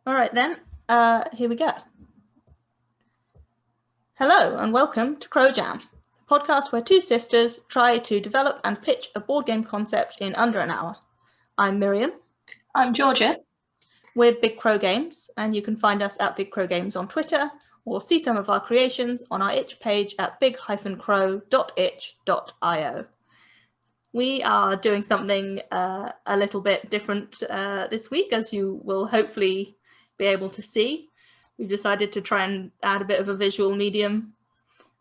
All right then, here we go. Hello and welcome to Crow Jam, the podcast where two sisters try to develop and pitch a board game concept in under an hour. I'm Miriam. I'm Georgia. We're Big Crow Games, and you can find us at Big Crow Games on Twitter, or see some of our creations on our itch page at big-crow.itch.io. We are doing something a little bit different this week, as you will hopefully be able to see. We've decided to try and add a bit of a visual medium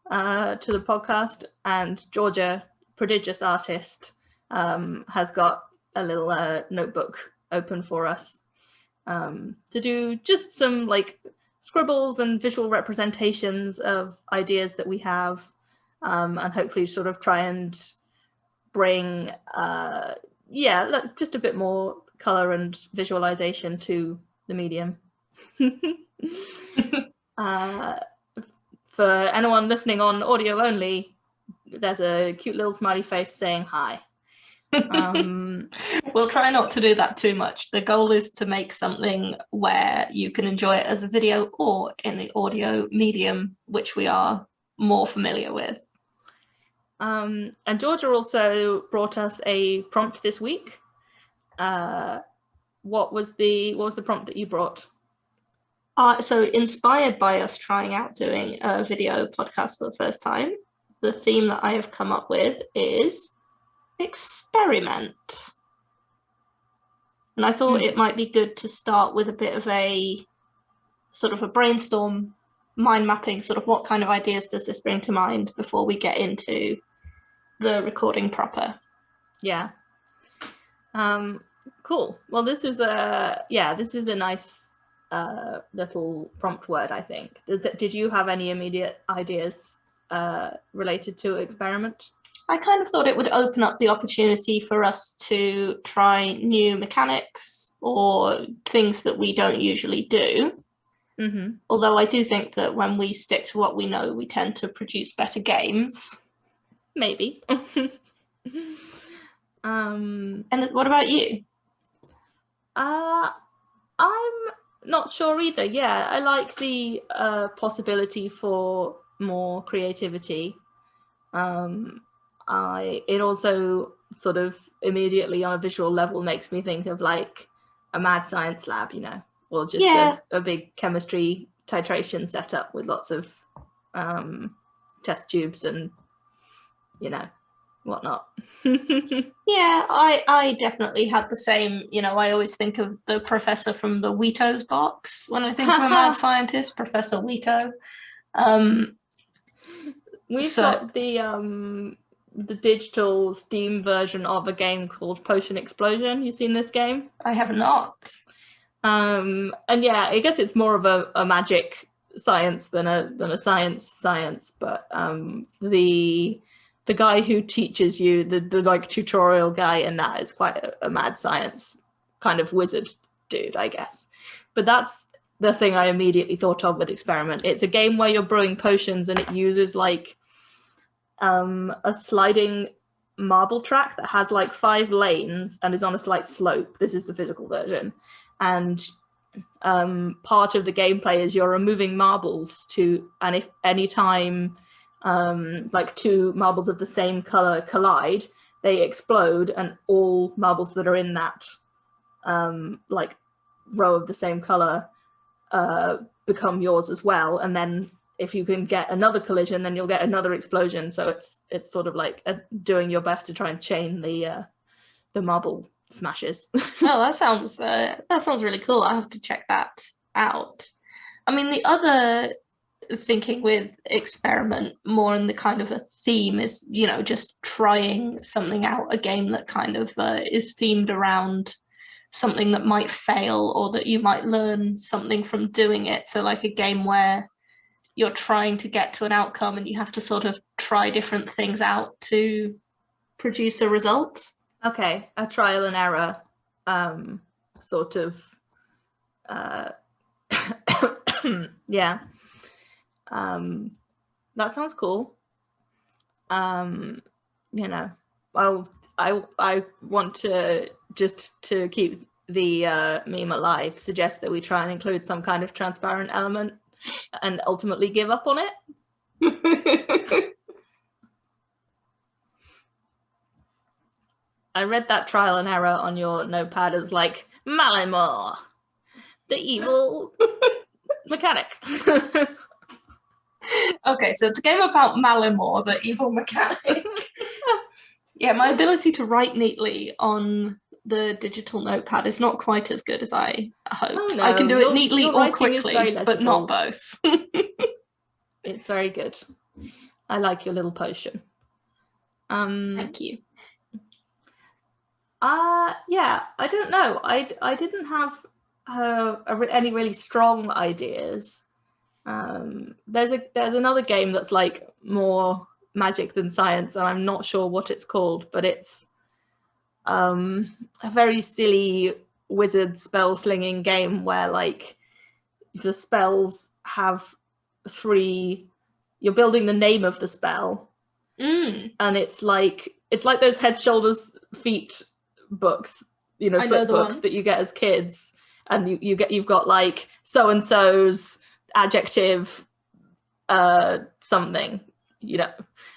to the podcast, and Georgia, prodigious artist, has got a little notebook open for us to do just some like scribbles and visual representations of ideas that we have, and hopefully sort of try and bring just a bit more color and visualization to the medium. For anyone listening on audio only, there's a cute little smiley face saying hi. We'll try not to do that too much. The goal is to make something where you can enjoy it as a video or in the audio medium, which we are more familiar with. And Georgia also brought us a prompt this week. What was the prompt that you brought? So inspired by us trying out doing a video podcast for the first time, the theme that I have come up with is experiment. And I thought it might be good to start with a bit of a sort of a brainstorm, mind mapping, sort of what kind of ideas does this bring to mind before we get into the recording proper. Yeah. Cool. Well, this is a nice little prompt word, I think. Did you have any immediate ideas related to experiment? I kind of thought it would open up the opportunity for us to try new mechanics or things that we don't usually do. Mm-hmm. Although I do think that when we stick to what we know, we tend to produce better games. Maybe. And what about you? I'm not sure either. Yeah, I like the possibility for more creativity. It also sort of immediately on a visual level makes me think of like a mad science lab, or just a big chemistry titration setup with lots of test tubes and whatnot. Yeah, I definitely had the same, I always think of the professor from the Wheatos box when I think of a mad scientist, Professor Wheato. We've got the digital Steam version of a game called Potion Explosion. You seen this game? I have not. And yeah, I guess it's more of a magic science than a science, but the guy who teaches you, the like tutorial guy in that is quite a mad science kind of wizard dude, I guess. But that's the thing I immediately thought of with Experiment. It's a game where you're brewing potions and it uses like a sliding marble track that has like 5 lanes and is on a slight slope. This is the physical version. And part of the gameplay is you're removing marbles and if any time like 2 marbles of the same color collide, they explode and all marbles that are in that like row of the same color become yours as well. And then if you can get another collision, then you'll get another explosion. So it's sort of like doing your best to try and chain the marble smashes. Oh, that sounds really cool. I have to check that out. I mean, the other thinking with experiment more in the kind of a theme is, just trying something out, a game that kind of is themed around something that might fail or that you might learn something from doing it. So like a game where you're trying to get to an outcome and you have to sort of try different things out to produce a result. Okay, a trial and error sort of yeah. That sounds cool. I want to just to keep the meme alive suggests that we try and include some kind of transparent element and ultimately give up on it. I read that trial and error on your notepad as like, Malamore, the evil mechanic. Okay, so it's a game about Malamore, the evil mechanic. Yeah, my ability to write neatly on the digital notepad is not quite as good as I hoped. Oh, no. I can do it neatly your or writing is very quickly, but not both. It's very good. I like your little potion. Thank you. Yeah, I don't know. I didn't have any really strong ideas. There's another game that's like more magic than science, and I'm not sure what it's called, but it's a very silly wizard spell slinging game where like the spells have you're building the name of the spell, and it's like those head, shoulders, feet books, foot books that you get as kids, and you've got like so and so's adjective something,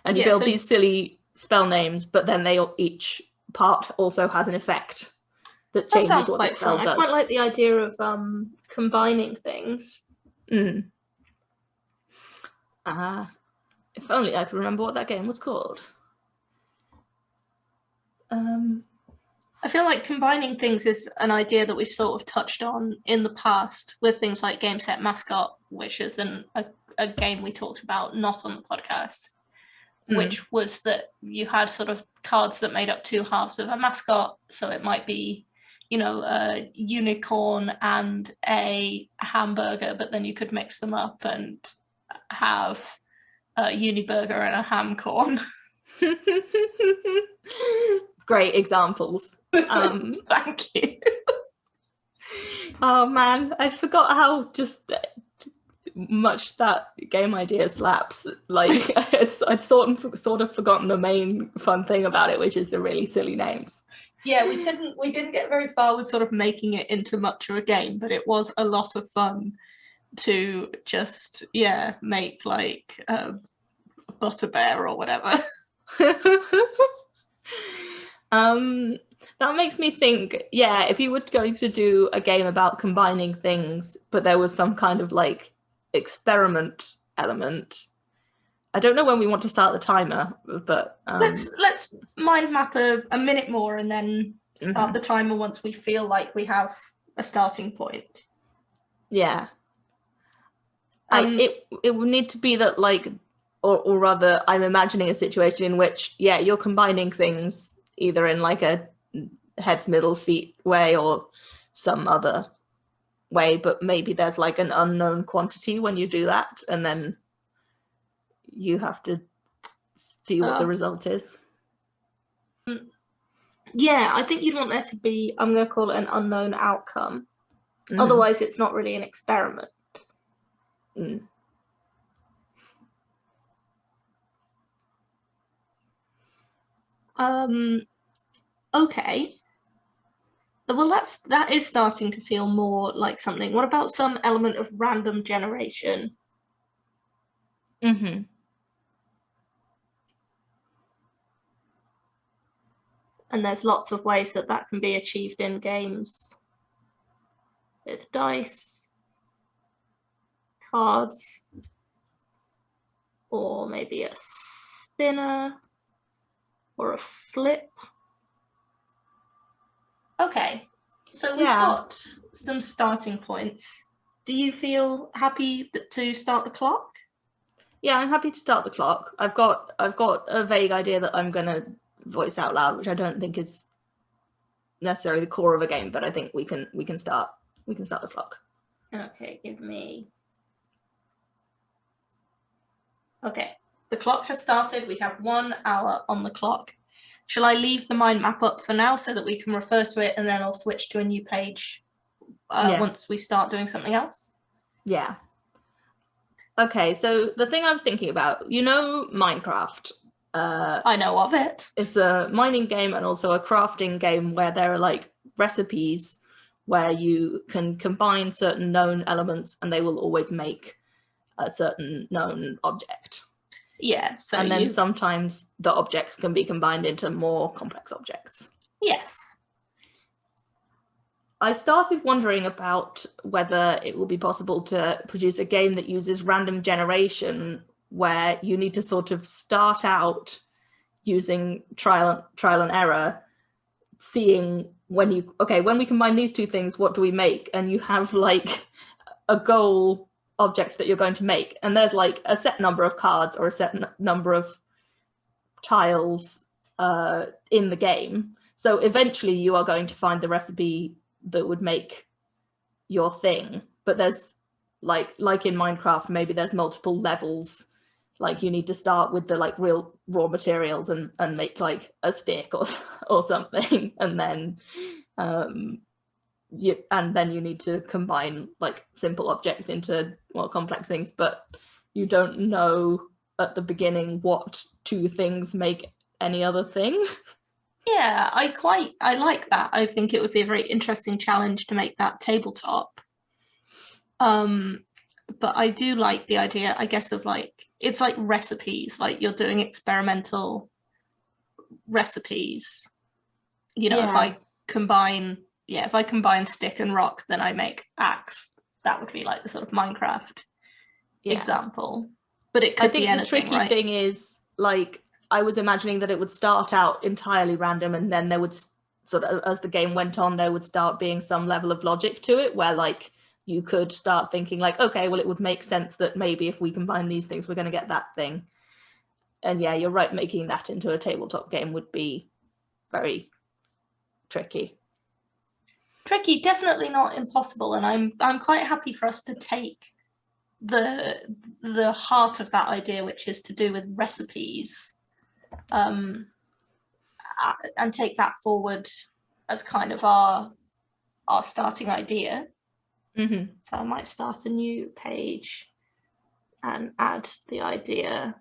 and you build these silly spell names, but then each part also has an effect that changes what the spell does. I quite like the idea of combining things. If only I could remember what that game was called. I feel like combining things is an idea that we've sort of touched on in the past with things like Game Set Mascot, which is a game we talked about not on the podcast, which was that you had sort of cards that made up two halves of a mascot. So it might be, a unicorn and a hamburger, but then you could mix them up and have a uniburger and a ham corn. Great examples. Thank you. Oh man, I forgot how just much that game idea slaps. Like I'd sort of forgotten the main fun thing about it, which is the really silly names. Yeah, we didn't get very far with sort of making it into much of a game, but it was a lot of fun to just make like Butterbear or whatever. That makes me think, if you were going to do a game about combining things, but there was some kind of like experiment element. I don't know when we want to start the timer, but let's mind map a minute more and then start the timer once we feel like we have a starting point. Yeah. It would need to be that like, or rather, I'm imagining a situation in which, you're combining things either in like a heads, middles, feet way or some other way, but maybe there's like an unknown quantity when you do that, and then you have to see what the result is. Yeah, I think you'd want there to be, I'm going to call it an unknown outcome. Otherwise, it's not really an experiment. Okay. Well, that is starting to feel more like something. What about some element of random generation? And there's lots of ways that can be achieved in games. With dice, cards, or maybe a spinner, or a flip. Okay, so we've got some starting points. Do you feel happy to start the clock? Yeah, I'm happy to start the clock. I've got a vague idea that I'm gonna voice out loud, which I don't think is necessarily the core of a game, but I think we can start the clock. Okay, give me. Okay, the clock has started. We have 1 hour on the clock. Shall I leave the mind map up for now so that we can refer to it, and then I'll switch to a new page once we start doing something else? Yeah. Okay, so the thing I was thinking about, Minecraft. I know of it. It's a mining game and also a crafting game where there are like recipes where you can combine certain known elements and they will always make a certain known object. Yeah, so and then sometimes the objects can be combined into more complex objects. Yes. I started wondering about whether it will be possible to produce a game that uses random generation, where you need to sort of start out using trial and error, seeing when we combine these two things, what do we make? And you have like a goal object that you're going to make, and there's like a set number of cards or a set number of tiles in the game. So eventually you are going to find the recipe that would make your thing. But there's like in Minecraft, maybe there's multiple levels. Like you need to start with the like real raw materials and make like a stick or something, and then you need to combine like simple objects into more complex things, but you don't know at the beginning what two things make any other thing. Yeah, I like that. I think it would be a very interesting challenge to make that tabletop. But I do like the idea, I guess, of like, it's like recipes, like you're doing experimental recipes. You know, if I combine stick and rock, then I make axe. That would be like the sort of Minecraft example. But it could be anything, the tricky thing is, like, I was imagining that it would start out entirely random, and then there would sort of, as the game went on, there would start being some level of logic to it, where like you could start thinking like, okay, well, it would make sense that maybe if we combine these things, we're going to get that thing. And yeah, you're right, making that into a tabletop game would be very tricky. Definitely not impossible, and I'm quite happy for us to take the heart of that idea, which is to do with recipes, and take that forward as kind of our starting idea. Mm-hmm. So I might start a new page and add the idea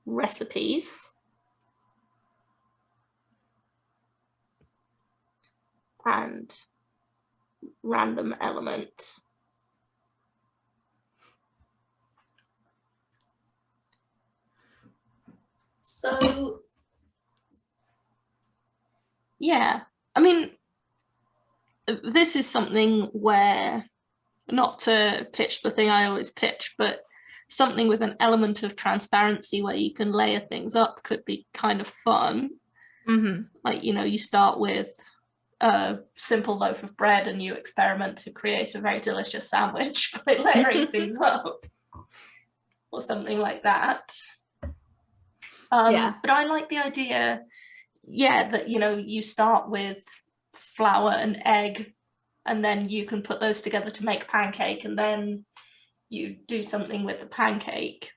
recipes. And random element. So, yeah, I mean, this is something where, not to pitch the thing I always pitch, but something with an element of transparency where you can layer things up could be kind of fun. Mm-hmm. Like, you know, you start with a simple loaf of bread and you experiment to create a very delicious sandwich by layering things up or something like that. But I like the idea, that, you know, you start with flour and egg, and then you can put those together to make pancake, and then you do something with the pancake.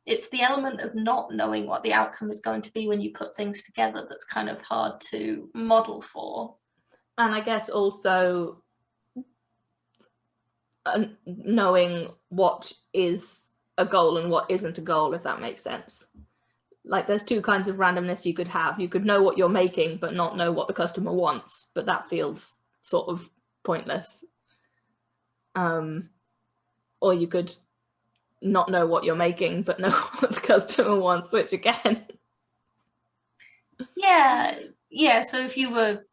It's the element of not knowing what the outcome is going to be when you put things together that's kind of hard to model for. And I guess also knowing what is a goal and what isn't a goal, if that makes sense. Like there's two kinds of randomness you could have. You could know what you're making but not know what the customer wants, but that feels sort of pointless. Or you could not know what you're making but know what the customer wants, which again, so if you were,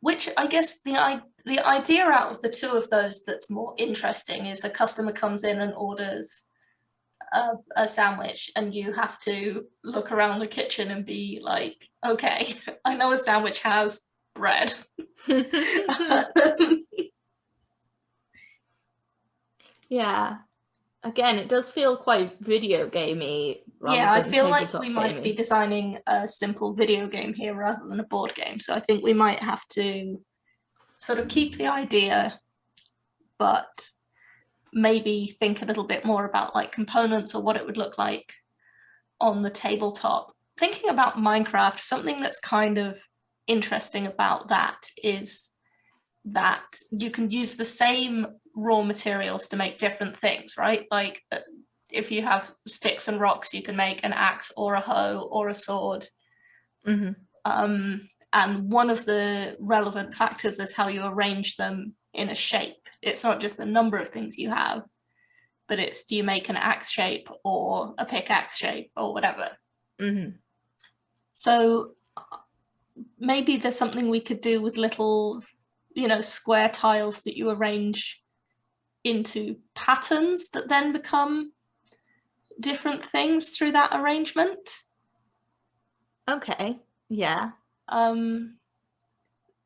which I guess the idea out of the two of those that's more interesting is a customer comes in and orders a sandwich, and you have to look around the kitchen and be like, okay, I know a sandwich has bread. Yeah. Again, it does feel quite video gamey. I feel like we might be designing a simple video game here rather than a board game. So I think we might have to sort of keep the idea, but maybe think a little bit more about like components or what it would look like on the tabletop. Thinking about Minecraft, something that's kind of interesting about that is that you can use the same raw materials to make different things, right? Like if you have sticks and rocks, you can make an axe or a hoe or a sword. Mm-hmm. And one of the relevant factors is how you arrange them in a shape. It's not just the number of things you have, but it's, do you make an axe shape or a pickaxe shape or whatever. Mm-hmm. So maybe there's something we could do with little, square tiles that you arrange into patterns that then become different things through that arrangement. Okay. Yeah.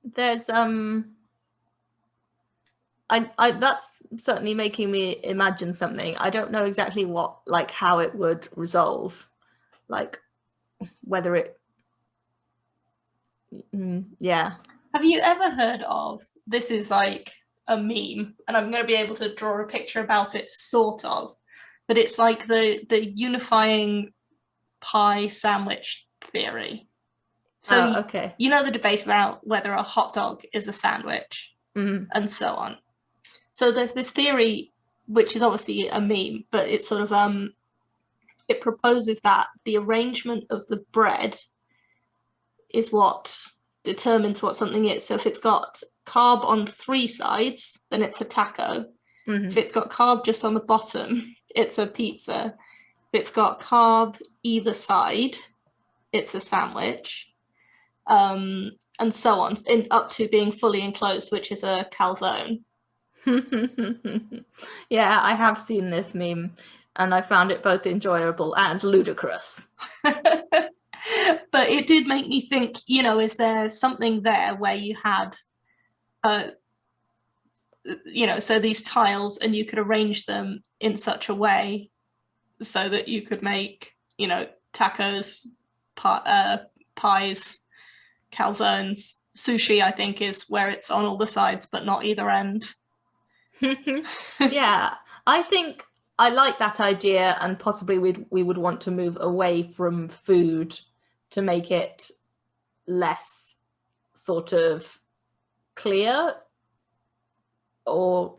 There's I that's certainly making me imagine something. I don't know exactly what, like, how it would resolve, like whether it yeah. Have you ever heard of, this is like a meme, and I'm going to be able to draw a picture about it, sort of, but it's like the unifying pie sandwich theory. So Okay. you know the debate about whether a hot dog is a sandwich, and so on. So there's this theory, which is obviously a meme, but it's sort of it proposes that the arrangement of the bread is what determines what something is. So if it's got carb on 3 sides, then it's a taco. If it's got carb just on the bottom, it's a pizza. If it's got carb either side, it's a sandwich. And so on, up to being fully enclosed, which is a calzone. Yeah, I have seen this meme, and I found it both enjoyable and ludicrous. But it did make me think, is there something there where you had, so these tiles, and you could arrange them in such a way so that you could make, tacos, pies, calzones. Sushi, I think, is where it's on all the sides, but not either end. Yeah, I think I like that idea, and possibly we would want to move away from food to make it less sort of clear. Or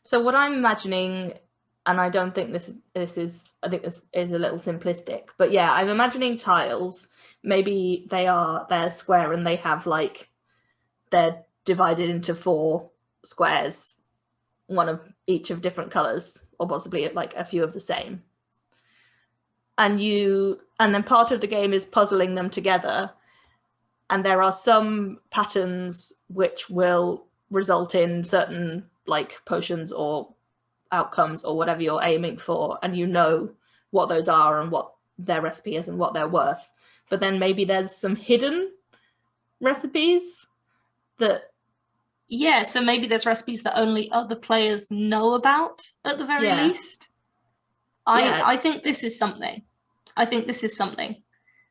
so what I'm imagining, and I don't think this is I think this is a little simplistic, but yeah, I'm imagining tiles. Maybe they're square, and they have, like, they're divided into 4 squares, one of each of different colors, or possibly like a few of the same. And then part of the game is puzzling them together, and there are some patterns which will result in certain, like, potions or outcomes or whatever you're aiming for, and what those are and what their recipe is and what they're worth. But then maybe there's some hidden recipes that so maybe there's recipes that only other players know about at the very least. I think this is something.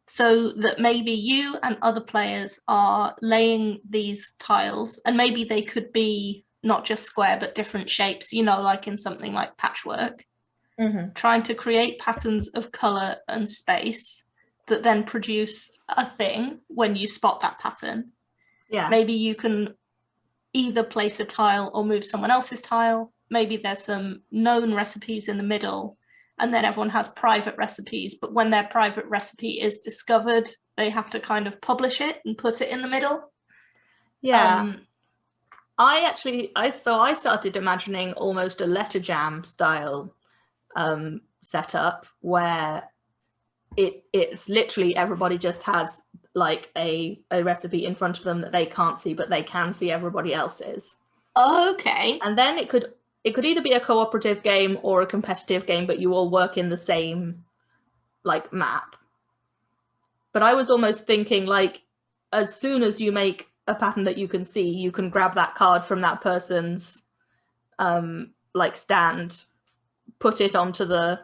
So that maybe you and other players are laying these tiles, and maybe they could be not just square but different shapes, like in something like Patchwork, trying to create patterns of color and space that then produce a thing when you spot that pattern. Yeah. Maybe you can either place a tile or move someone else's tile. Maybe there's some known recipes in the middle, and then everyone has private recipes, but when their private recipe is discovered, they have to kind of publish it and put it in the middle. Yeah. I started imagining almost a letter jam style setup, where it's literally everybody just has, like, a recipe in front of them that they can't see, but they can see everybody else's. Okay. And then it could either be a cooperative game or a competitive game, but you all work in the same, like, map. But I was almost thinking, like, as soon as you make a pattern that you can see, you can grab that card from that person's like stand, put it onto the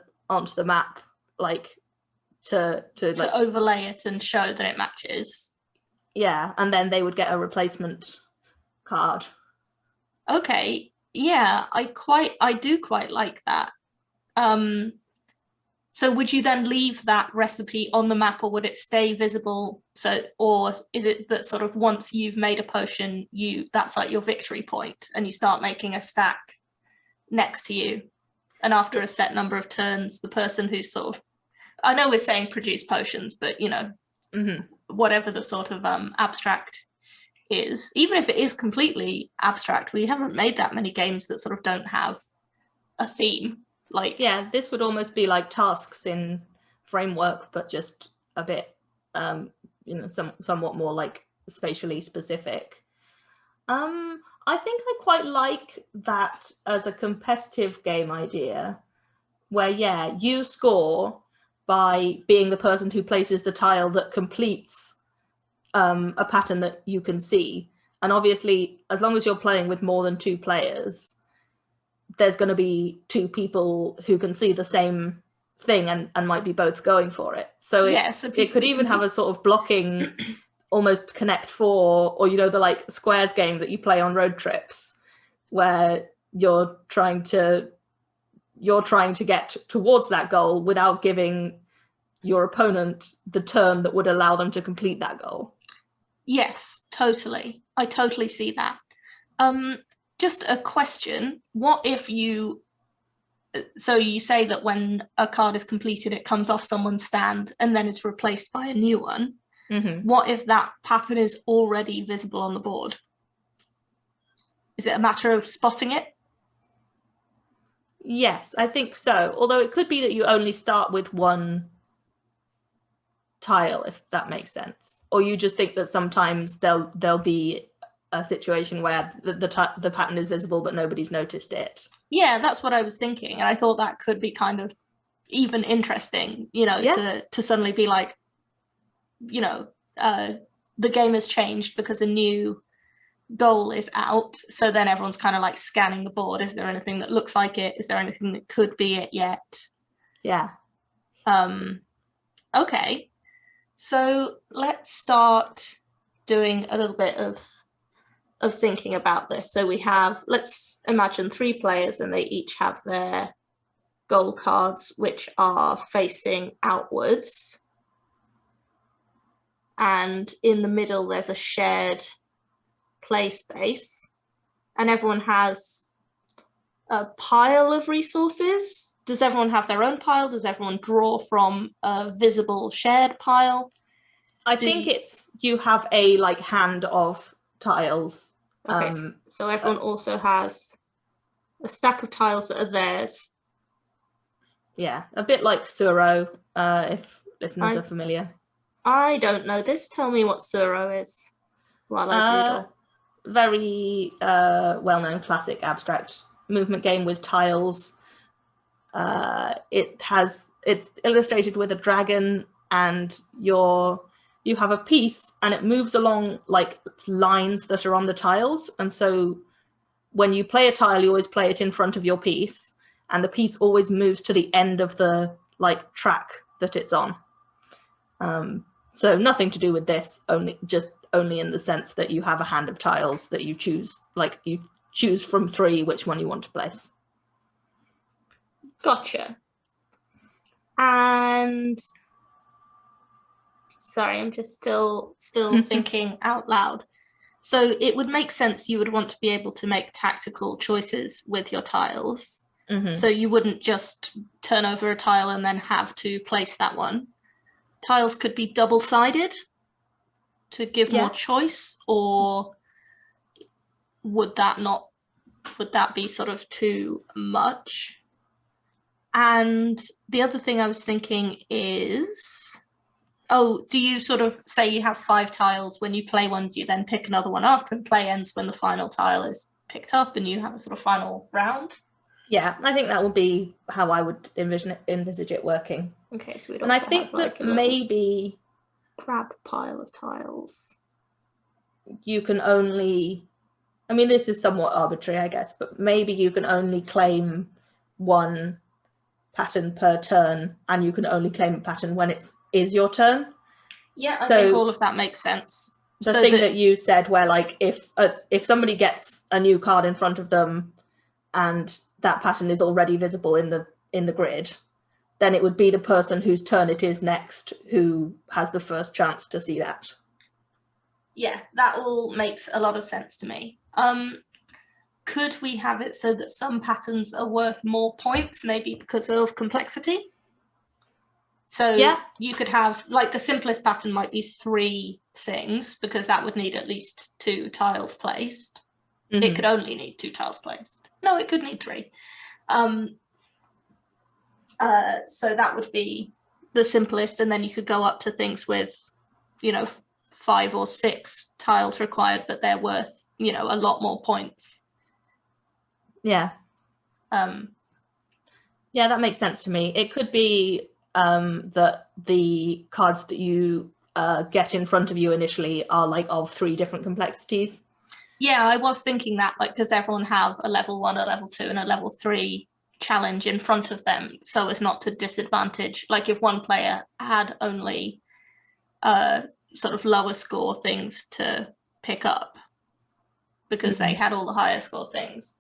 map, like to overlay it and show that it matches. Yeah, and then they would get a replacement card. Okay, yeah, I do quite like that. So would you then leave that recipe on the map, or would it stay visible? Or is it that sort of once you've made a potion, that's like your victory point, and you start making a stack next to you, and after a set number of turns, the person who's sort of, I know we're saying produce potions, but whatever the sort of abstract is. Even if it is completely abstract, we haven't made that many games that sort of don't have a theme. Like, yeah, this would almost be like tasks in Framework, but just a bit, somewhat more like spatially specific. I think I quite like that as a competitive game idea, where you score by being the person who places the tile that completes a pattern that you can see. And obviously, as long as you're playing with more than 2 players, there's going to be 2 people who can see the same thing and might be both going for it. So it could even have a sort of blocking, almost Connect 4, or the like squares game that you play on road trips, where you're trying to get towards that goal without giving your opponent the turn that would allow them to complete that goal. Yes, totally. I totally see that. Just a question. What if you say that when a card is completed, it comes off someone's stand and then it's replaced by a new one. What if that pattern is already visible on the board? Is it a matter of spotting it? Yes, I think so. Although it could be that you only start with one tile, if that makes sense. Or you just think that sometimes there'll be a situation where the pattern is visible but nobody's noticed it. Yeah, that's what I was thinking. And I thought that could be kind of even interesting, to suddenly be like, the game has changed because a new goal is out. So then everyone's kind of like scanning the board. Is there anything that looks like it? Is there anything that could be it yet? Yeah. Okay. So let's start doing a little bit of thinking about this. So let's imagine 3 players and they each have their goal cards, which are facing outwards. And in the middle, there's a shared play space. And everyone has a pile of resources. Does everyone have their own pile? Does everyone draw from a visible shared pile? I think it's you have a like hand of tiles. Okay, so everyone also has a stack of tiles that are theirs. Yeah, a bit like Suro, if listeners are familiar. I don't know this. Tell me what Suro is while I doodle. Very well-known classic abstract movement game with tiles. It's illustrated with a dragon, and you have a piece and it moves along like lines that are on the tiles. And so when you play a tile, you always play it in front of your piece, and the piece always moves to the end of the like track that it's on. So nothing to do with this, only in the sense that you have a hand of tiles that you choose from 3 which one you want to place. Gotcha. And sorry, I'm just still thinking out loud. So it would make sense you would want to be able to make tactical choices with your tiles. So you wouldn't just turn over a tile and then have to place that one. Tiles could be double-sided to give more choice, or would that be sort of too much? And the other thing I was thinking is, do you sort of say you have 5 tiles, when you play one, do you then pick another one up and play ends when the final tile is picked up and you have a sort of final round? Yeah, I think that would be how I would envisage it working. Okay, so and I think that maybe crab pile of tiles. You can only, I mean, this is somewhat arbitrary, I guess, but maybe you can only claim 1 pattern per turn, and you can only claim a pattern when it is your turn. Yeah, I think all of that makes sense. The thing that you said, where like if somebody gets a new card in front of them and that pattern is already visible in the grid, then it would be the person whose turn it is next who has the first chance to see that. Yeah, that all makes a lot of sense to me. Could we have it so that some patterns are worth more points, maybe because of complexity? So Yeah. you could have, like, the simplest pattern might be 3 things, because that would need at least 2 tiles placed. It could only need 2 tiles placed. No, it could need 3. So that would be the simplest, and then you could go up to things with, 5 or 6 tiles required, but they're worth, a lot more points. Yeah. Yeah, that makes sense to me. It could be that the cards that you get in front of you initially are like of 3 different complexities. Yeah, I was thinking that, like, does everyone have a level 1, a level 2, and a level 3 challenge in front of them, so as not to disadvantage, like, if one player had only sort of lower score things to pick up because they had all the higher score things.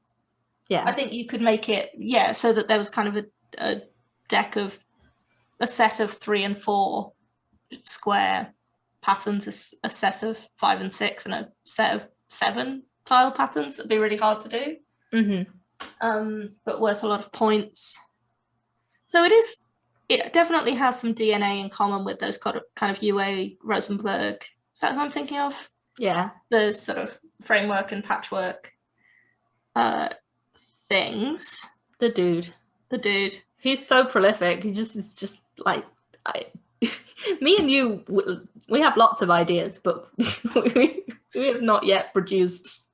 Yeah. I think you could make it, so that there was kind of a deck of a set of 3 and 4 square patterns, a set of 5 and 6, and a set of 7 tile patterns. That'd be really hard to do, but worth a lot of points. So it definitely has some DNA in common with those kind of UA Rosenberg. Is that what I'm thinking of? Yeah. The sort of framework and patchwork things. The dude. He's so prolific. It's just like me and you. We have lots of ideas, but we have not yet produced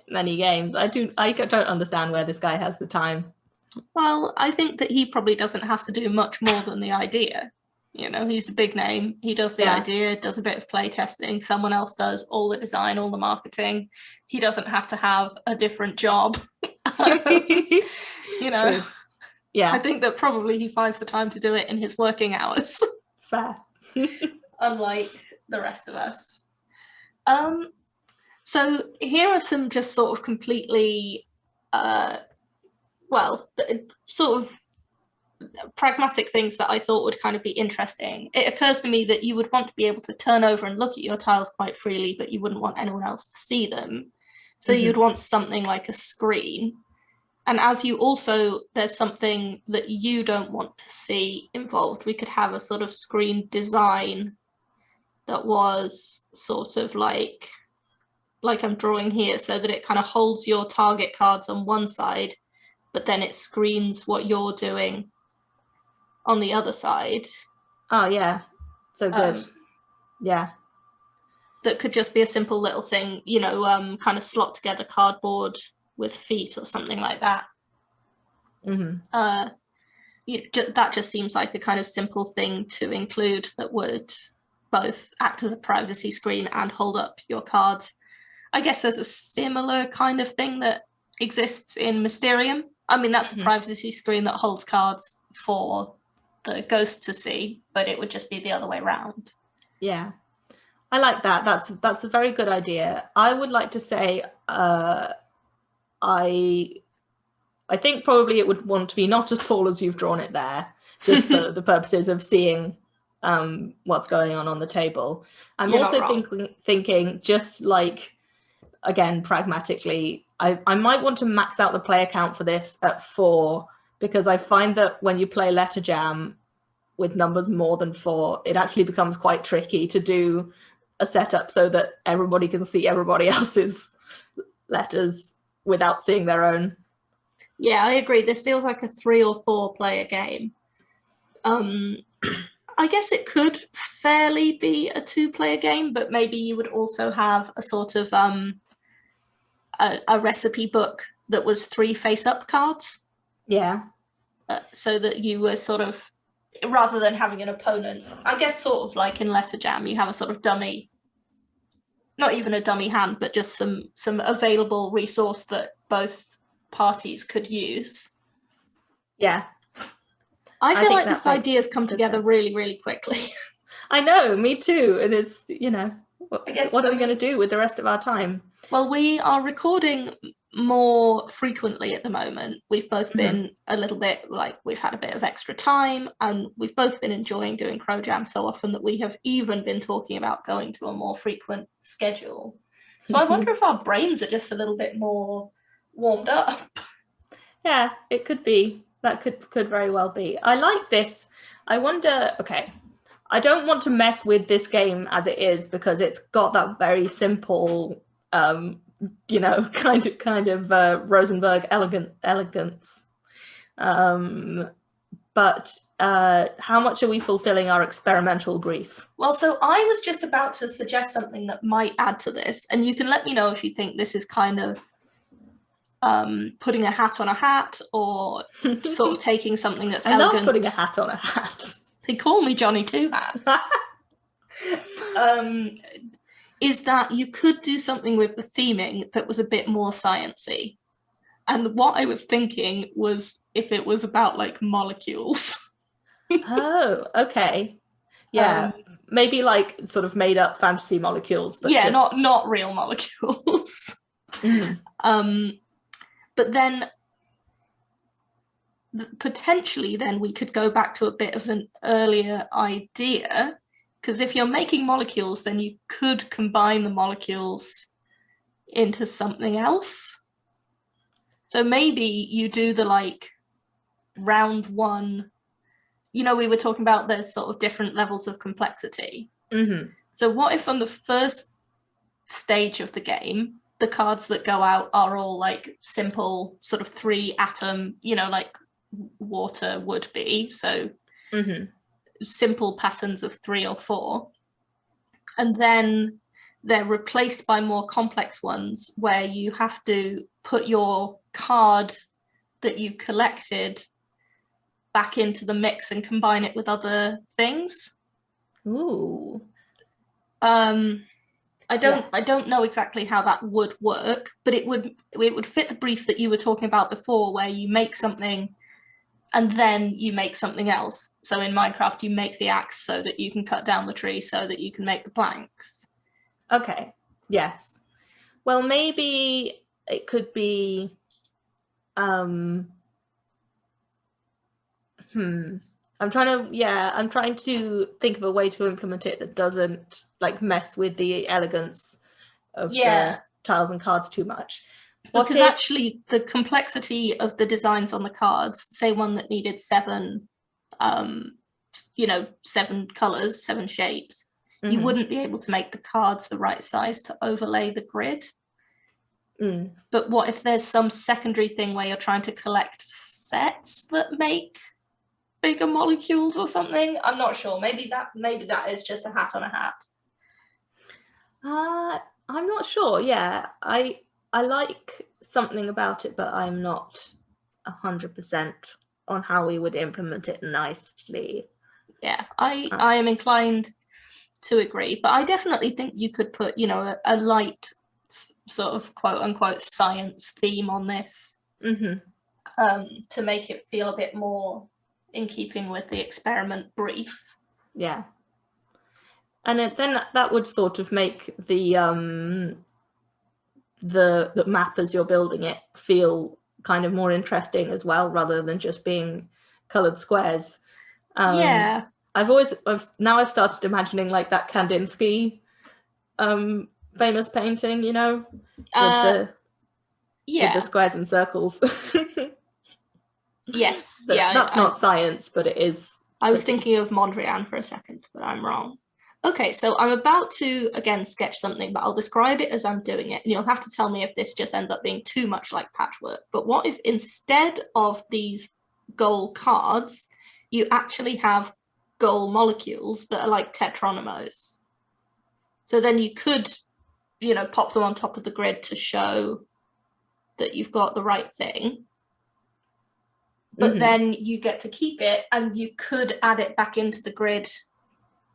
many games. I don't understand where this guy has the time. Well, I think that he probably doesn't have to do much more than the idea. He's a big name. He does the idea, does a bit of play testing. Someone else does all the design, all the marketing. He doesn't have to have a different job. True. Yeah. I think that probably he finds the time to do it in his working hours. Fair. Unlike the rest of us. So here are some just sort of completely, sort of pragmatic things that I thought would kind of be interesting. It occurs to me that you would want to be able to turn over and look at your tiles quite freely, but you wouldn't want anyone else to see them. So you'd want something like a screen. And as you also, there's something that you don't want to see involved. We could have a sort of screen design that was sort of like I'm drawing here, so that it kind of holds your target cards on one side, but then it screens what you're doing on the other side. Oh, yeah. So good. Yeah. That could just be a simple little thing, kind of slot together cardboard with feet or something like that. That just seems like a kind of simple thing to include that would both act as a privacy screen and hold up your cards. I guess there's a similar kind of thing that exists in Mysterium. I mean, that's a privacy screen that holds cards for the ghost to see, but it would just be the other way around. Yeah, I like that. That's a very good idea. I would like to say I think probably it would want to be not as tall as you've drawn it there, just for the purposes of seeing what's going on the table. I'm also thinking just like, again, pragmatically, I might want to max out the player count for this at 4, because I find that when you play Letter Jam with numbers more than 4, it actually becomes quite tricky to do a setup so that everybody can see everybody else's letters without seeing their own. Yeah, I agree. This feels like a 3 or 4 player game. I guess it could fairly be a 2-player game, but maybe you would also have a sort of a recipe book that was 3 face-up cards. Yeah. So that you were sort of, rather than having an opponent, I guess sort of like in Letter Jam, you have a sort of dummy, not even a dummy hand, but just some available resource that both parties could use. Yeah. I feel like this idea has come together really, really quickly. I know, me too. And it's, what are we going to do with the rest of our time? Well, we are recording more frequently at the moment. We've both been a little bit, like, we've had a bit of extra time, and we've both been enjoying doing Crow Jam so often that we have even been talking about going to a more frequent schedule. So I wonder if our brains are just a little bit more warmed up. Yeah, it could be. That could very well be. I like this. I wonder, okay, I don't want to mess with this game as it is because it's got that very simple, you know, kind of Rosenberg elegance. But how much are we fulfilling our experimental brief? Well, so I was just about to suggest something that might add to this, and you can let me know if you think this is kind of putting a hat on a hat, or sort of taking something that's elegant. Love putting a hat on a hat. They call me Johnny Two Hats. Is that you could do something with the theming that was a bit more sciencey. And what I was thinking was if it was about like molecules. Oh, okay. Yeah, maybe like sort of made up fantasy molecules, but yeah, not real molecules. But then potentially then we could go back to a bit of an earlier idea, because if you're making molecules, then you could combine the molecules into something else. So maybe you do the like round one, you know, we were talking about there's sort of different levels of complexity. So what if on the first stage of the game, the cards that go out are all like simple sort of 3 atom, you know, like water would be, so simple patterns of 3 or 4, and then they're replaced by more complex ones where you have to put your card that you collected back into the mix and combine it with other things. Ooh. I don't know exactly how that would work, but it would fit the brief that you were talking about before, where you make something and then you make something else. So in Minecraft, you make the axe so that you can cut down the tree so that you can make the planks. Okay, yes. Well, maybe it could be, I'm trying to think of a way to implement it that doesn't like mess with the elegance of the tiles and cards too much. Because actually the complexity of the designs on the cards, say one that needed 7, 7 colors, 7 shapes, you wouldn't be able to make the cards the right size to overlay the grid. But what if there's some secondary thing where you're trying to collect sets that make bigger molecules or something? I'm not sure. Maybe that is just a hat on a hat. I'm not sure. Yeah, I like something about it, but I'm not 100% on how we would implement it nicely. Yeah, I am inclined to agree, but I definitely think you could put, you know, a light sort of quote unquote science theme on this, to make it feel a bit more in keeping with the experiment brief. Yeah, and then that would sort of make the map as you're building it feel kind of more interesting as well, rather than just being colored squares. Yeah, I've started imagining like that Kandinsky famous painting, you know, with the squares and circles. Yes, that's not science, but it is. I was thinking of Mondrian for a second, but I'm wrong. Okay, so I'm about to again sketch something, but I'll describe it as I'm doing it, and you'll have to tell me if this just ends up being too much like Patchwork. But what if instead of these goal cards, you actually have goal molecules that are like tetronymos? So then you could, you know, pop them on top of the grid to show that you've got the right thing. But then you get to keep it, and you could add it back into the grid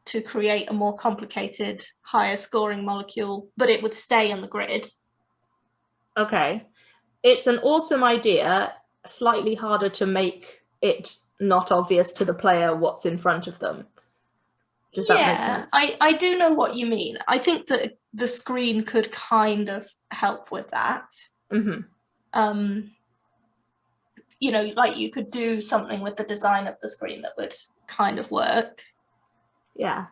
to create a more complicated, higher scoring molecule, but it would stay on the grid. Okay. It's an awesome idea, slightly harder to make it not obvious to the player what's in front of them. Does that make sense? I do know what you mean. I think that the screen could kind of help with that. You know, like you could do something with the design of the screen that would kind of work. Yeah.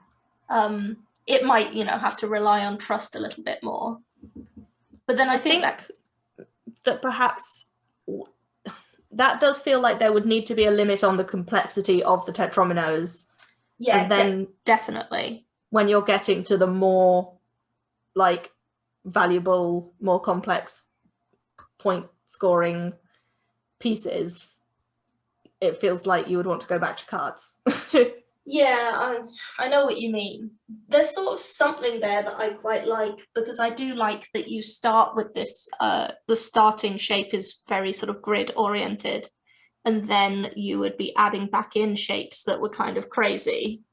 It might, you know, have to rely on trust a little bit more. But then I think that perhaps that does feel like there would need to be a limit on the complexity of the tetrominos. Yeah, and then definitely. When you're getting to the more like valuable, more complex point scoring pieces, it feels like you would want to go back to cards. Yeah, I know what you mean. There's sort of something there that I quite like, because I do like that you start with this, the starting shape is very sort of grid oriented, and then you would be adding back in shapes that were kind of crazy,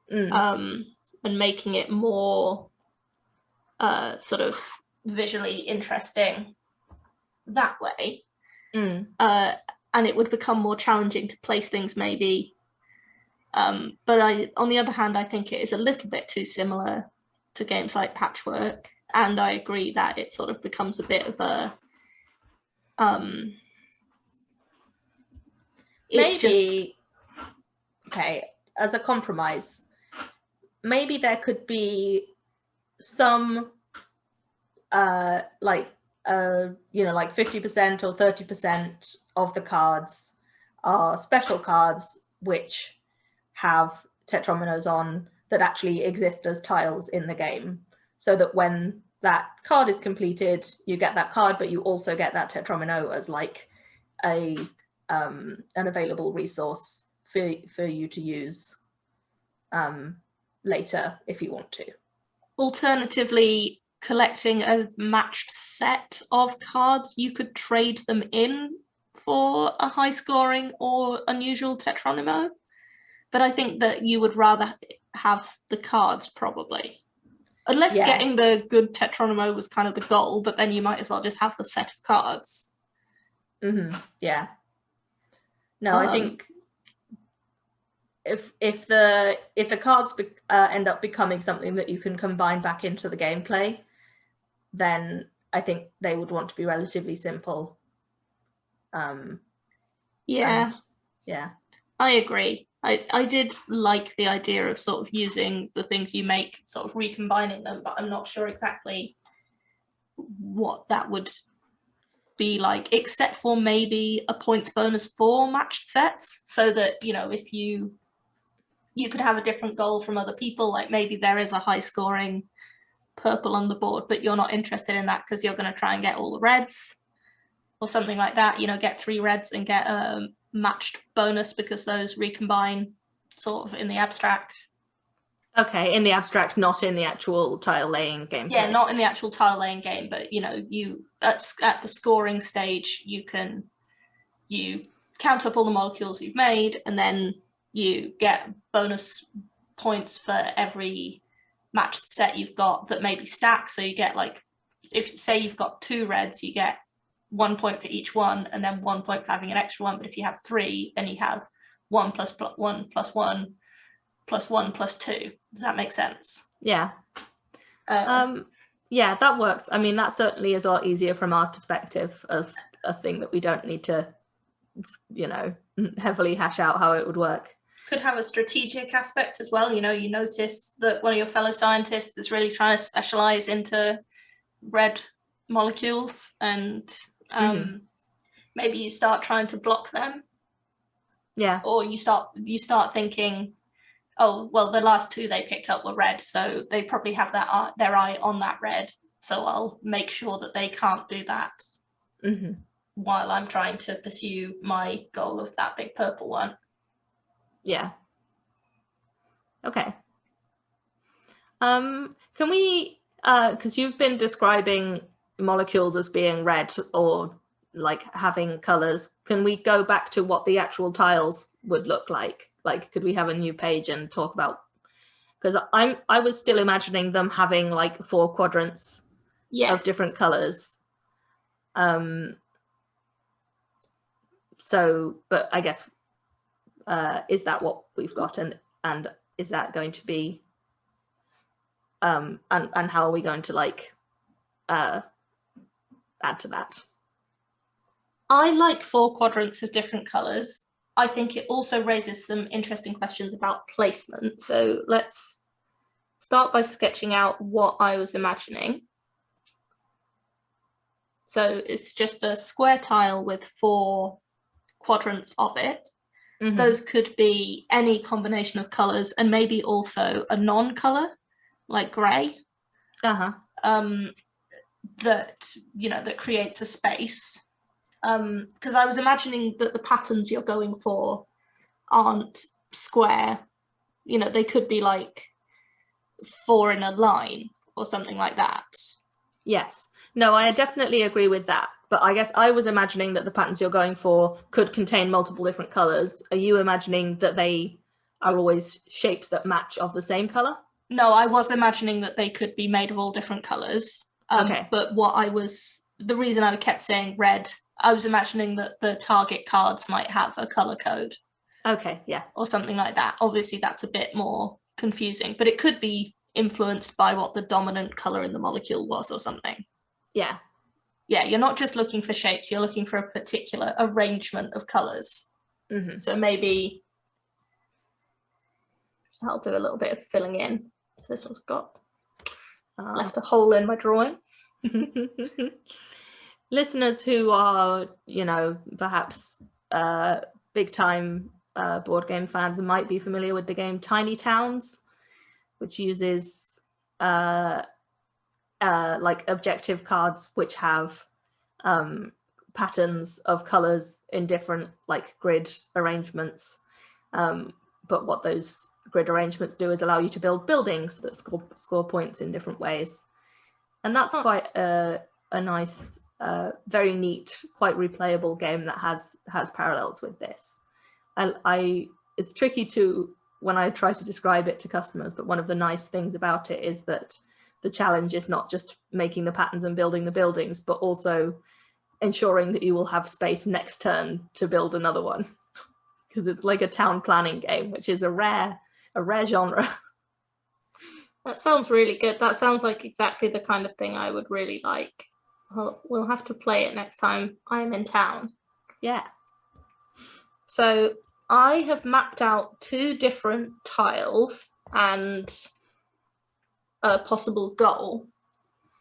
and making it more sort of visually interesting that way. And it would become more challenging to place things maybe. But on the other hand, I think it is a little bit too similar to games like Patchwork, and I agree that it sort of becomes a bit of a maybe okay, as a compromise, maybe there could be some like 50% or 30% of the cards are special cards which have tetrominos on that actually exist as tiles in the game, so that when that card is completed, you get that card, but you also get that tetromino as like an available resource for you to use later if you want to. Alternatively, collecting a matched set of cards, you could trade them in for a high scoring or unusual tetronimo. But I think that you would rather have the cards, probably. Unless getting the good tetronimo was kind of the goal, but then you might as well just have the set of cards. Yeah. No, I think if the cards end up becoming something that you can combine back into the gameplay, then I think they would want to be relatively simple. Yeah. I agree. I did like the idea of sort of using the things you make, sort of recombining them, but I'm not sure exactly what that would be like, except for maybe a points bonus for matched sets, so that, if you could have a different goal from other people, like maybe there is a high scoring purple on the board, but you're not interested in that because you're going to try and get all the reds or something like that, get 3 reds and get a matched bonus because those recombine sort of in the abstract. Okay, in the abstract, not in the actual tile laying game. Yeah, not in the actual tile laying game, but you at the scoring stage, you count up all the molecules you've made, and then you get bonus points for every matched set you've got that maybe stacks. So you get, like, if say you've got 2 reds, you get 1 point for each one, and then 1 point for having an extra one. But if you have 3, then you have 1 plus 1 plus 1 plus 1 plus 2. Does that make sense? Yeah. Yeah, that works. I mean, that certainly is a lot easier from our perspective as a thing that we don't need to, heavily hash out how it would work. Could have a strategic aspect as well. You notice that one of your fellow scientists is really trying to specialize into red molecules, and maybe you start trying to block them. Yeah. Or you start thinking, oh, well, the last 2 they picked up were red, so they probably have their eye on that red, so I'll make sure that they can't do that while I'm trying to pursue my goal of that big purple one. Yeah. Okay. Can we, because you've been describing molecules as being red or like having colors, can we go back to what the actual tiles would look like? Like, could we have a new page and talk about, because I was still imagining them having like 4 quadrants of different colors. So, but I guess, is that what we've got, and is that going to be, and how are we going to like add to that? I like 4 quadrants of different colors. I think it also raises some interesting questions about placement. So let's start by sketching out what I was imagining. So it's just a square tile with 4 quadrants of it. Mhm. Those could be any combination of colors, and maybe also a non-color, like gray, Uh-huh. that, you know, that creates a space. Because I was imagining that the patterns you're going for aren't square. You know, they could be like 4 in a line or something like that. Yes. No, I definitely agree with that. But I guess I was imagining that the patterns you're going for could contain multiple different colors. Are you imagining that they are always shapes that match of the same color? No, I was imagining that they could be made of all different colors. Okay. But the reason I kept saying red, I was imagining that the target cards might have a color code. Okay, yeah. Or something like that. Obviously, that's a bit more confusing, but it could be influenced by what the dominant color in the molecule was or something. Yeah. Yeah, you're not just looking for shapes, you're looking for a particular arrangement of colors. Mm-hmm. So maybe I'll do a little bit of filling in. So this one's got left a hole in my drawing. Listeners who are, perhaps big time board game fans might be familiar with the game Tiny Towns, which uses like objective cards which have patterns of colors in different like grid arrangements. But what those grid arrangements do is allow you to build buildings that score points in different ways. And that's quite a nice, very neat, quite replayable game that has parallels with this. It's tricky when I try to describe it to customers, but one of the nice things about it is that the challenge is not just making the patterns and building the buildings, but also ensuring that you will have space next turn to build another one. Because it's like a town planning game, which is a rare genre. That sounds really good. That sounds like exactly the kind of thing I would really like. Well, we'll have to play it next time I'm in town. Yeah. So I have mapped out 2 different tiles and a possible goal.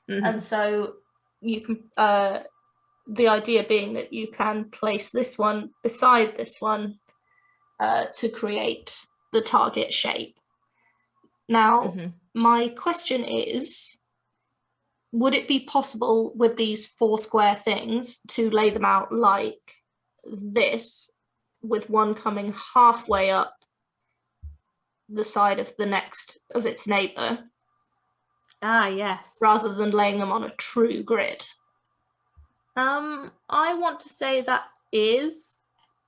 Mm-hmm. And so you can, the idea being that you can place this one beside this one to create the target shape. Now, my question is, would it be possible with these 4 square things to lay them out like this, with one coming halfway up the side of the next of its neighbor? Ah, yes. Rather than laying them on a true grid. I want to say that is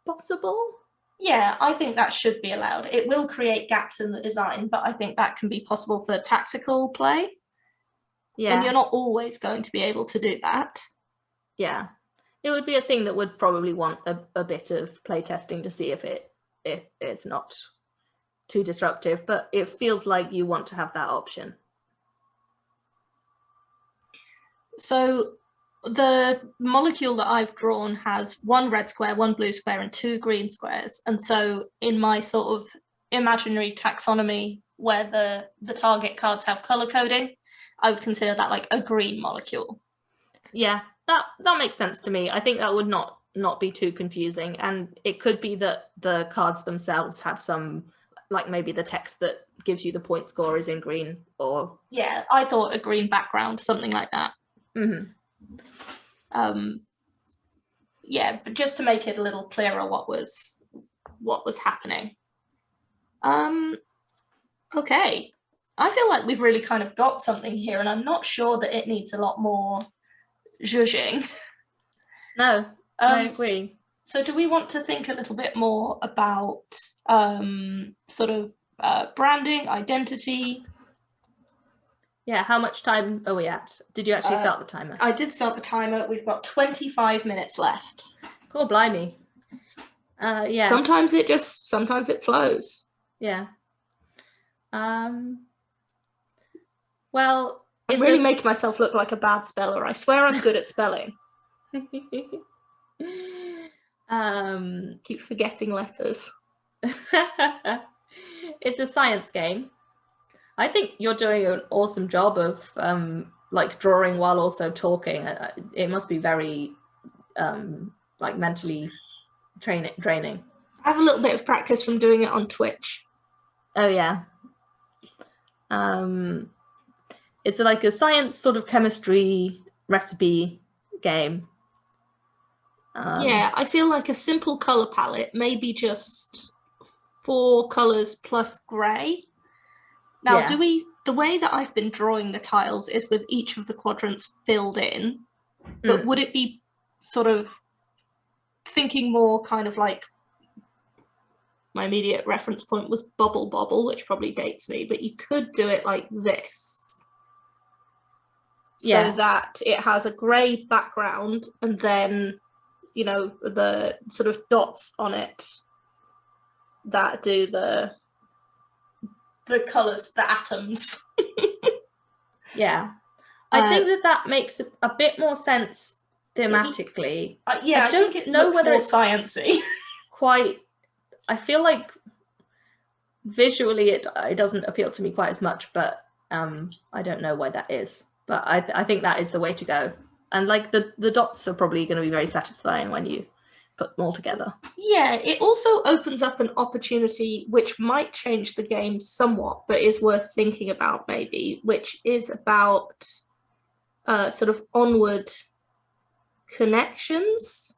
possible. Yeah, I think that should be allowed. It will create gaps in the design, but I think that can be possible for tactical play. Yeah. And you're not always going to be able to do that. Yeah. It would be a thing that would probably want a bit of play testing to see if it's not too disruptive, but it feels like you want to have that option. So the molecule that I've drawn has 1 red square, 1 blue square, and 2 green squares. And so in my sort of imaginary taxonomy where the target cards have color coding, I would consider that like a green molecule. Yeah, that makes sense to me. I think that would not be too confusing. And it could be that the cards themselves have some, like maybe the text that gives you the point score is in green, or... Yeah, I thought a green background, something like that. Mm-hmm. Yeah, but just to make it a little clearer what was happening. Okay. I feel like we've really kind of got something here, and I'm not sure that it needs a lot more zhuzhing. No, I agree. So do we want to think a little bit more about sort of branding, identity? Yeah, how much time are we at? Did you actually start the timer? I did start the timer. We've got 25 minutes left. Cool, blimey. Yeah. Sometimes it flows. Yeah. Well, I'm really making myself look like a bad speller. I swear I'm good at spelling. Keep forgetting letters. It's a science game. I think you're doing an awesome job of like drawing while also talking. It must be very like mentally draining. I have a little bit of practice from doing it on Twitch. Oh yeah. It's like a science sort of chemistry recipe game. Yeah, I feel like a simple color palette, maybe just 4 colors plus gray. Now, Yeah. the way that I've been drawing the tiles is with each of the quadrants filled in, but would it be sort of thinking more kind of like, my immediate reference point was Bubble Bobble, which probably dates me, but you could do it like this. So that it has a grey background and then, you know, the sort of dots on it that do the colours, the atoms. Yeah. I think that makes a bit more sense thematically. Yeah, I don't know whether it's sciencey. Quite, I feel like visually it doesn't appeal to me quite as much, but I don't know why that is. But I think that is the way to go. And like the dots are probably going to be very satisfying when you put them all together. Yeah, it also opens up an opportunity which might change the game somewhat, but is worth thinking about maybe, which is about sort of onward connections.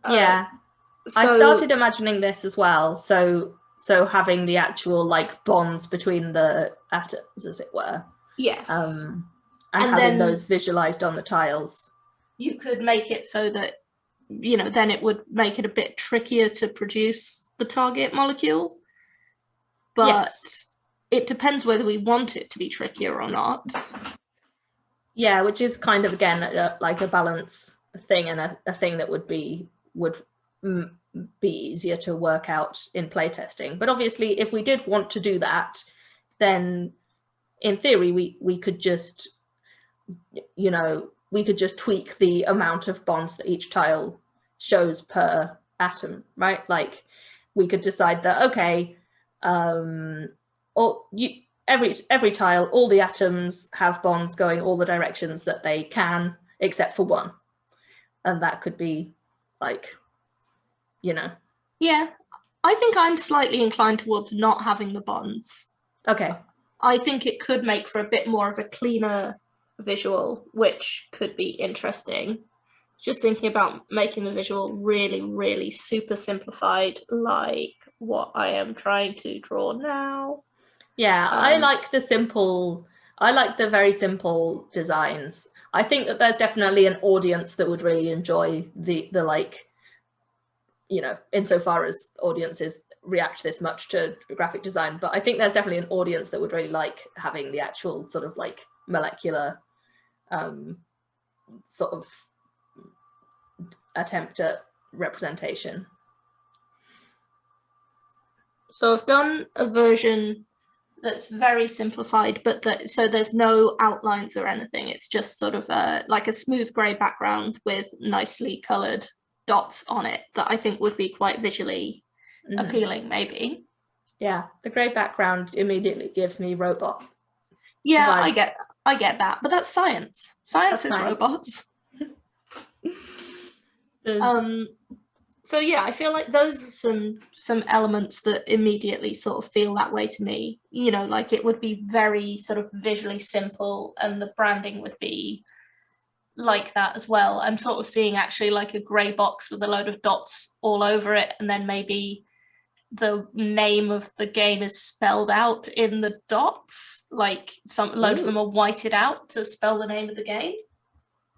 Yeah. I started imagining this as well. So having the actual like bonds between the atoms, as it were. Yes. And having those visualized on the tiles. You could make it so that, you know, then it would make it a bit trickier to produce the target molecule. But it depends whether we want it to be trickier or not. Yeah, which is kind of, again, like a balance thing, and a thing that would be easier to work out in playtesting. But obviously, if we did want to do that, then in theory, we could just, you know, we could just tweak the amount of bonds that each tile shows per atom, right? Like we could decide that, okay, every tile, all the atoms have bonds going all the directions that they can, except for one. And that could be like, you know. Yeah, I think I'm slightly inclined towards not having the bonds. Okay. I think it could make for a bit more of a cleaner visual, which could be interesting. Just thinking about making the visual really, really super simplified, like what I am trying to draw now. Yeah, I like the very simple designs. I think that there's definitely an audience that would really enjoy the like, you know, insofar as audiences react this much to graphic design, but I think there's definitely an audience that would really like having the actual sort of like molecular sort of attempt at representation. So I've done a version that's very simplified, but so there's no outlines or anything. It's just sort of like a smooth grey background with nicely coloured dots on it that I think would be quite visually appealing, maybe. Yeah, the grey background immediately gives me robot. Yeah, vibes. I get that, but that's science. Science is robots. So yeah, I feel like those are some elements that immediately sort of feel that way to me. You know, like it would be very sort of visually simple, and the branding would be like that as well. I'm sort of seeing actually like a grey box with a load of dots all over it, and then maybe the name of the game is spelled out in the dots, like loads of them are whited out to spell the name of the game.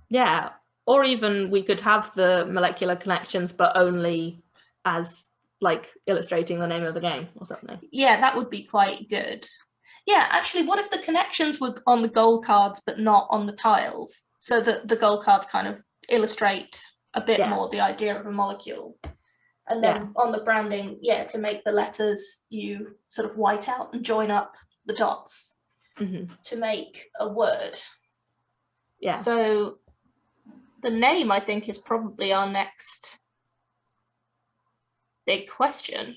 Yeah, or even we could have the molecular connections, but only as like illustrating the name of the game or something. Yeah, that would be quite good. Yeah, actually, what if the connections were on the goal cards but not on the tiles, so that the goal cards kind of illustrate a bit more the idea of a molecule? And then on the branding, to make the letters, you sort of white out and join up the dots to make a word. Yeah. So the name, I think, is probably our next big question.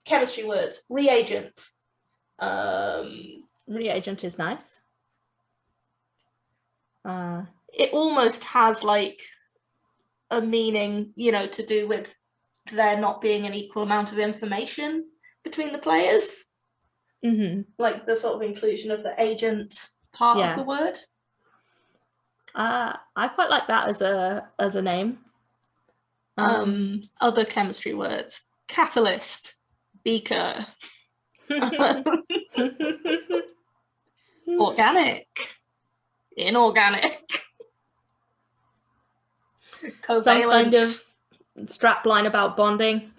Chemistry words. Reagent. Reagent is nice. it almost has like a meaning, you know, to do with there not being an equal amount of information between the players. Like the sort of inclusion of the agent part of the word. I quite like that as a name. Other chemistry words: catalyst, beaker, organic, inorganic, covalent. Some kind of strap line about bonding.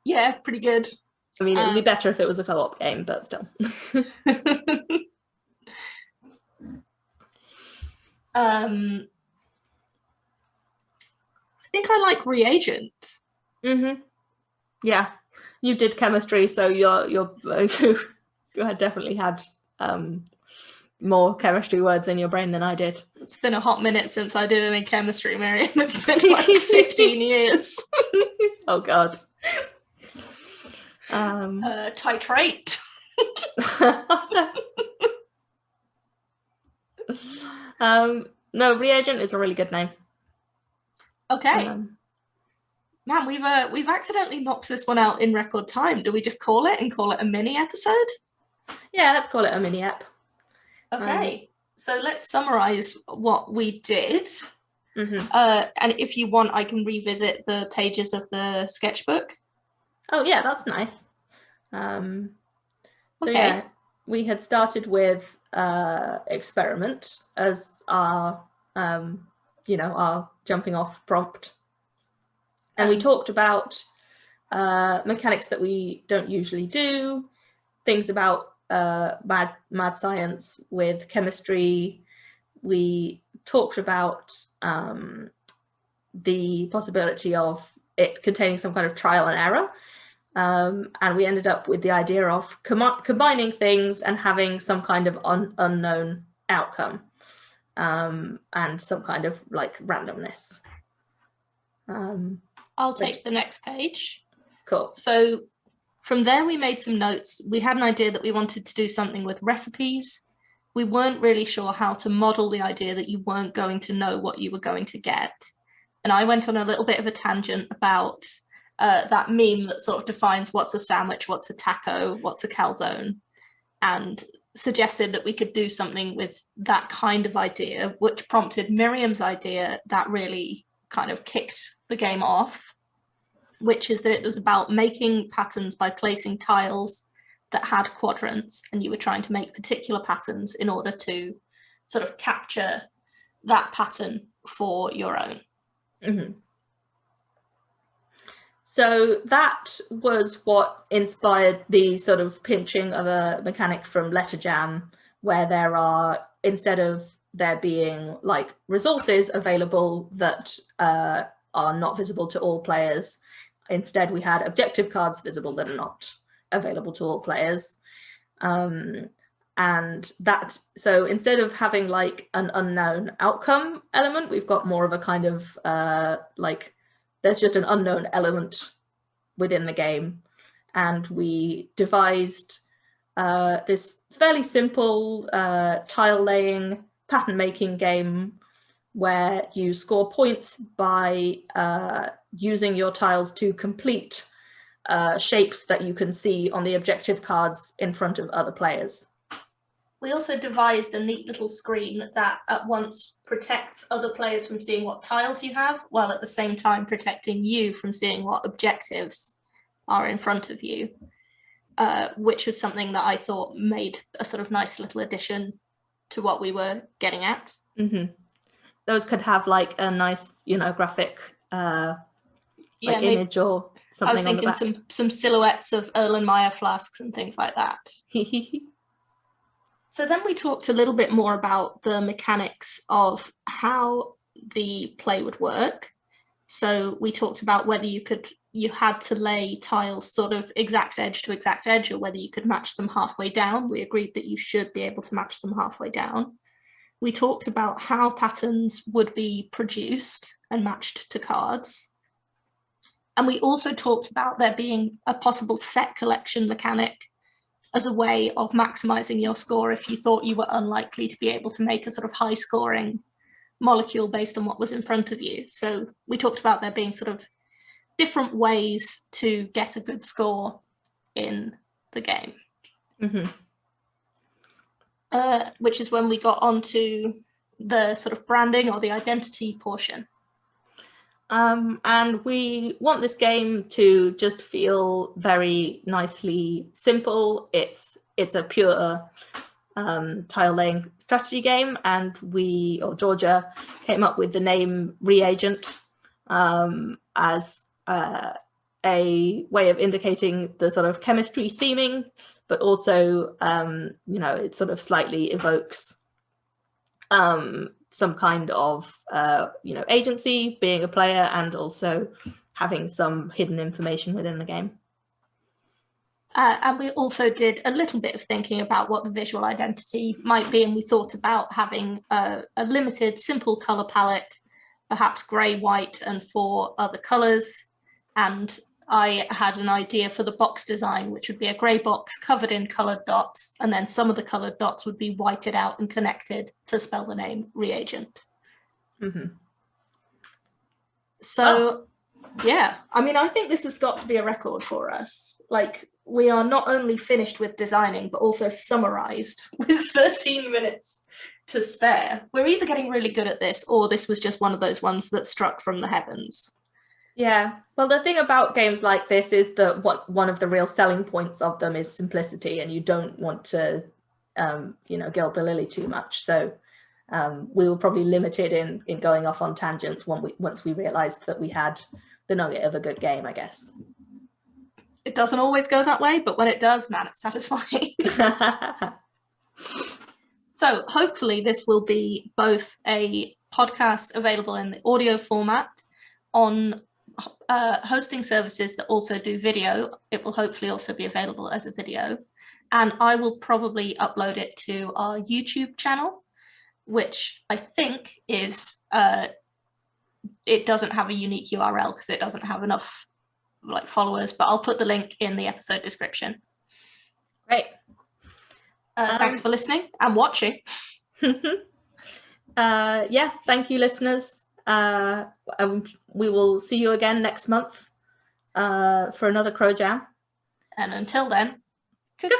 Yeah, pretty good. I mean, it'd be better if it was a co-op game, but still. I think I like reagent. Yeah, you did chemistry, so you definitely had more chemistry words in your brain than I did. It's been a hot minute since I did any chemistry, Miriam. It's been like 15 years. Oh God. Titrate. No, Reagent is a really good name. Okay. Man, we've accidentally knocked this one out in record time. Do we just call it a mini episode? Yeah, let's call it a mini ep. Okay. So let's summarize what we did. And if you want, I can revisit the pages of the sketchbook. Oh yeah, that's nice. So yeah, we had started with experiment as our our jumping off prompt, and we talked about mechanics that we don't usually do, things about mad science with chemistry. We talked about the possibility of it containing some kind of trial and error. And we ended up with the idea of combining things and having some kind of unknown outcome, and some kind of like randomness. I'll take the next page. Cool. So from there, we made some notes. We had an idea that we wanted to do something with recipes. We weren't really sure how to model the idea that you weren't going to know what you were going to get. And I went on a little bit of a tangent about that meme that sort of defines what's a sandwich, what's a taco, what's a calzone, and suggested that we could do something with that kind of idea, which prompted Miriam's idea that really kind of kicked the game off, which is that it was about making patterns by placing tiles that had quadrants, and you were trying to make particular patterns in order to sort of capture that pattern for your own. So that was what inspired the sort of pinching of a mechanic from Letter Jam, where there are, instead of there being like resources available that are not visible to all players, instead we had objective cards visible that are not available to all players. And that, so instead of having like an unknown outcome element, we've got more of a kind of like, there's just an unknown element within the game. And we devised this fairly simple tile laying, pattern making game where you score points by using your tiles to complete shapes that you can see on the objective cards in front of other players. We also devised a neat little screen that at once protects other players from seeing what tiles you have, while at the same time protecting you from seeing what objectives are in front of you, which was something that I thought made a sort of nice little addition to what we were getting at. Those could have like a nice, graphic image or something. I was thinking some silhouettes of Erlenmeyer flasks and things like that. So then we talked a little bit more about the mechanics of how the play would work. So we talked about whether you had to lay tiles sort of exact edge to exact edge, or whether you could match them halfway down. We agreed that you should be able to match them halfway down. We talked about how patterns would be produced and matched to cards. And we also talked about there being a possible set collection mechanic as a way of maximizing your score if you thought you were unlikely to be able to make a sort of high scoring molecule based on what was in front of you. So we talked about there being sort of different ways to get a good score in the game. Which is when we got onto the sort of branding or the identity portion. And we want this game to just feel very nicely simple. It's a pure tile laying strategy game, and Georgia came up with the name Reagent as a way of indicating the sort of chemistry theming, but also it sort of slightly evokes some kind of agency, being a player, and also having some hidden information within the game. And we also did a little bit of thinking about what the visual identity might be, and we thought about having a limited, simple color palette, perhaps grey, white, and 4 other colors. And I had an idea for the box design, which would be a grey box covered in coloured dots, and then some of the coloured dots would be whited out and connected to spell the name Reagent. So, yeah, I mean, I think this has got to be a record for us. Like, we are not only finished with designing, but also summarised with 13 minutes to spare. We're either getting really good at this, or this was just one of those ones that struck from the heavens. Yeah, well, the thing about games like this is that one of the real selling points of them is simplicity, and you don't want to, gild the lily too much. So we were probably limited in going off on tangents once we realised that we had the nugget of a good game, I guess. It doesn't always go that way, but when it does, man, it's satisfying. So hopefully this will be both a podcast available in the audio format on hosting services that also do video. It will hopefully also be available as a video, and I will probably upload it to our YouTube channel, which I think is it doesn't have a unique URL because it doesn't have enough followers, but I'll put the link in the episode description. Great. Thanks for listening and watching. Yeah, thank you, listeners. We will see you again next month for another Crow Jam. And until then, Good